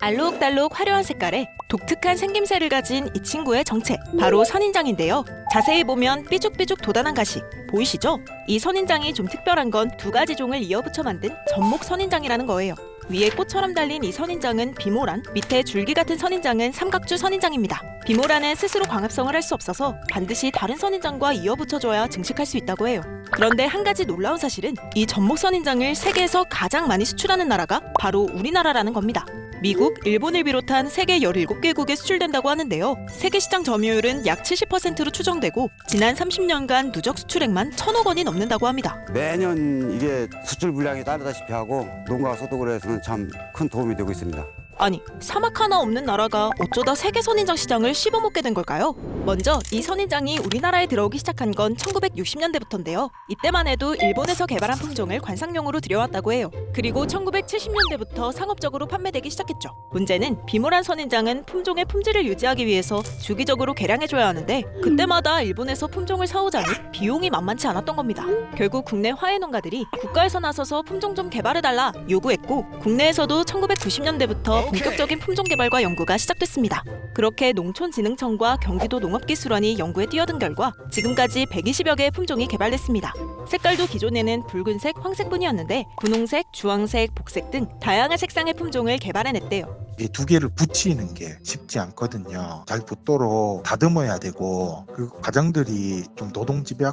알록달록 화려한 색깔에 독특한 생김새를 가진 이 친구의 정체, 바로 선인장인데요. 자세히 보면 삐죽삐죽 도단한 가시 보이시죠? 이 선인장이 좀 특별한 건 두 가지 종을 이어붙여 만든 전목 선인장이라는 거예요. 위에 꽃처럼 달린 이 선인장은 비모란, 밑에 줄기 같은 선인장은 삼각주 선인장입니다. 비모란은 스스로 광합성을 할 수 없어서 반드시 다른 선인장과 이어붙여줘야 증식할 수 있다고 해요. 그런데 한 가지 놀라운 사실은 이 전목 선인장을 세계에서 가장 많이 수출하는 나라가 바로 우리나라라는 겁니다. 미국, 일본을 비롯한 세계 17개국에 수출된다고 하는데요. 세계 시장 점유율은 약 70%로 추정되고 지난 30년간 누적 수출액만 1,000억 원이 넘는다고 합니다. 매년 이게 수출 물량이 따르다시피 하고 농가 소득을 해서는 참 큰 도움이 되고 있습니다. 아니, 사막 하나 없는 나라가 어쩌다 세계 선인장 시장을 씹어먹게 된 걸까요? 먼저 이 선인장이 우리나라에 들어오기 시작한 건 1960년대부터인데요. 이때만 해도 일본에서 개발한 품종을 관상용으로 들여왔다고 해요. 그리고 1970년대부터 상업적으로 판매되기 시작했죠. 문제는 비모란 선인장은 품종의 품질을 유지하기 위해서 주기적으로 개량해줘야 하는데 그때마다 일본에서 품종을 사오자니 비용이 만만치 않았던 겁니다. 결국 국내 화훼 농가들이 국가에서 나서서 품종 좀 개발해달라 요구했고 국내에서도 1990년대부터 본격적인 품종 개발과 연구가 시작됐습니다. 그렇게 농촌진흥청과 경기도 농업기술원이 연구에 뛰어든 결과 지금까지 120여 개의 품종이 개발됐습니다. 색깔도 기존에는 붉은색, 황색뿐이었는데 분홍색, 주황색, 복색 등 다양한 색상의 품종을 개발해냈대요. 이 두 개를 붙이는 게 쉽지 않거든요. 잘 붙도록 다듬어야 되고 그 과정들이 좀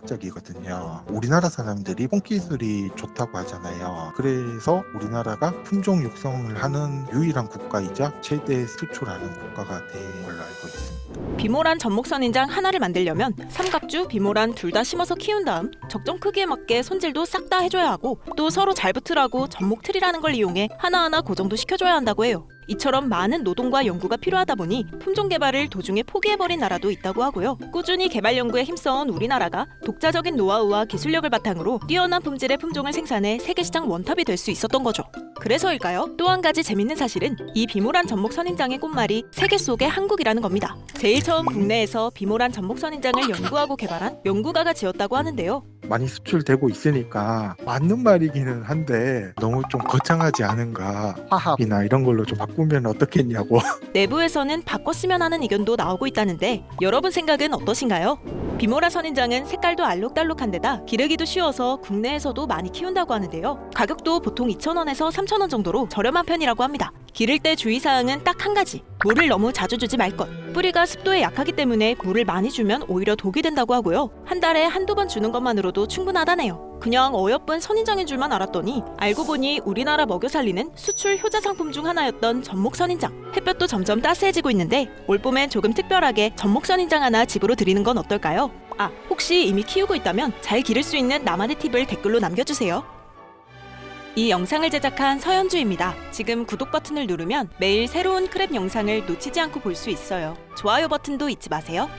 노동집약적이거든요. 우리나라 사람들이 폰기술이 좋다고 하잖아요. 그래서 우리나라가 품종 육성을 하는 유일한 국가이자 최대 수출하는 국가가 된 걸로 알고 있습니다. 비모란 전목 선인장 하나를 만들려면 삼각주, 비모란 둘 다 심어서 키운 다음 적정 크기에 맞게 손질도 싹 다 해줘야 하고 또 서로 잘 붙으라고 전목 틀이라는 걸 이용해 하나하나 고정도 시켜줘야 한다고 해요. 이처럼 많은 노동과 연구가 필요하다 보니 품종 개발을 도중에 포기해버린 나라도 있다고 하고요. 꾸준히 개발 연구에 힘써온 우리나라가 독자적인 노하우와 기술력을 바탕으로 뛰어난 품질의 품종을 생산해 세계시장 원탑이 될 수 있었던 거죠. 그래서일까요? 또 한 가지 재밌는 사실은 이 비모란 전목 선인장의 꽃말이 세계 속의 한국이라는 겁니다. 제일 처음 국내에서 비모란 전목 선인장을 연구하고 개발한 연구가가 지었다고 하는데요. 많이 수출되고 있으니까 맞는 말이기는 한데 너무 좀 거창하지 않은가, 화합이나 이런 걸로 좀 바꾸면 어떻겠냐고. 내부에서는 바꿨으면 하는 의견도 나오고 있다는데 여러분 생각은 어떠신가요? 비모라 선인장은 색깔도 알록달록한 데다 기르기도 쉬워서 국내에서도 많이 키운다고 하는데요. 가격도 보통 2,000원에서 3,000원 정도로 저렴한 편이라고 합니다. 기를 때 주의사항은 딱 한 가지, 물을 너무 자주 주지 말 것. 뿌리가 습도에 약하기 때문에 물을 많이 주면 오히려 독이 된다고 하고요. 한 달에 한두 번 주는 것만으로도 충분하다네요. 그냥 어여쁜 선인장인 줄만 알았더니 알고 보니 우리나라 먹여 살리는 수출 효자 상품 중 하나였던 전목 선인장. 햇볕도 점점 따스해지고 있는데 올봄엔 조금 특별하게 전목 선인장 하나 집으로 드리는 건 어떨까요? 아, 혹시 이미 키우고 있다면 잘 기를 수 있는 나만의 팁을 댓글로 남겨주세요. 이 영상을 제작한 서현주입니다. 지금 구독 버튼을 누르면 매일 새로운 크랩 영상을 놓치지 않고 볼 수 있어요. 좋아요 버튼도 잊지 마세요.